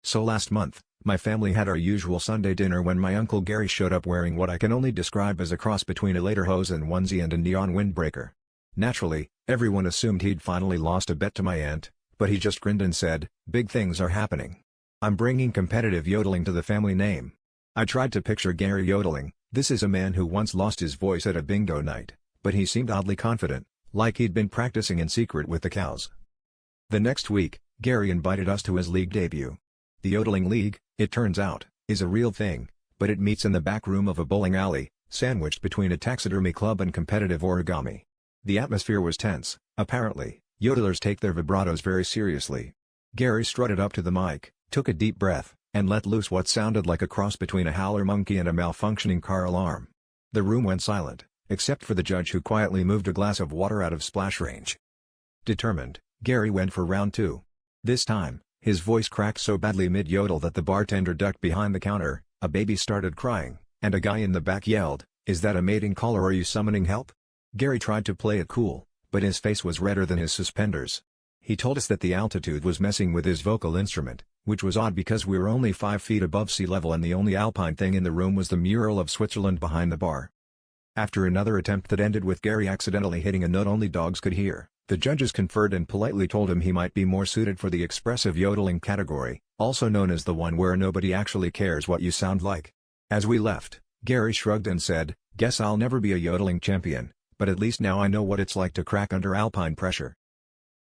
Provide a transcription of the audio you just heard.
So last month, my family had our usual Sunday dinner when my Uncle Gary showed up wearing what I can only describe as a cross between a lederhosen onesie and a neon windbreaker. Naturally, everyone assumed he'd finally lost a bet to my aunt, but he just grinned and said, "Big things are happening. I'm bringing competitive yodeling to the family name." I tried to picture Gary yodeling. This is a man who once lost his voice at a bingo night, but he seemed oddly confident, like he'd been practicing in secret with the cows. The next week, Gary invited us to his league debut. The Yodeling League, it turns out, is a real thing, but it meets in the back room of a bowling alley, sandwiched between a taxidermy club and competitive origami. The atmosphere was tense. Apparently, yodelers take their vibratos very seriously. Gary strutted up to the mic, took a deep breath, and let loose what sounded like a cross between a howler monkey and a malfunctioning car alarm. The room went silent, except for the judge who quietly moved a glass of water out of splash range. Determined, Gary went for round 2. This time, his voice cracked so badly mid-yodel that the bartender ducked behind the counter, a baby started crying, and a guy in the back yelled, "Is that a mating call or are you summoning help?" Gary tried to play it cool, but his face was redder than his suspenders. He told us that the altitude was messing with his vocal instrument, which was odd because we were only 5 feet above sea level and the only alpine thing in the room was the mural of Switzerland behind the bar. After another attempt that ended with Gary accidentally hitting a note only dogs could hear, the judges conferred and politely told him he might be more suited for the expressive yodeling category, also known as the one where nobody actually cares what you sound like. As we left, Gary shrugged and said, "Guess I'll never be a yodeling champion, but at least now I know what it's like to crack under alpine pressure."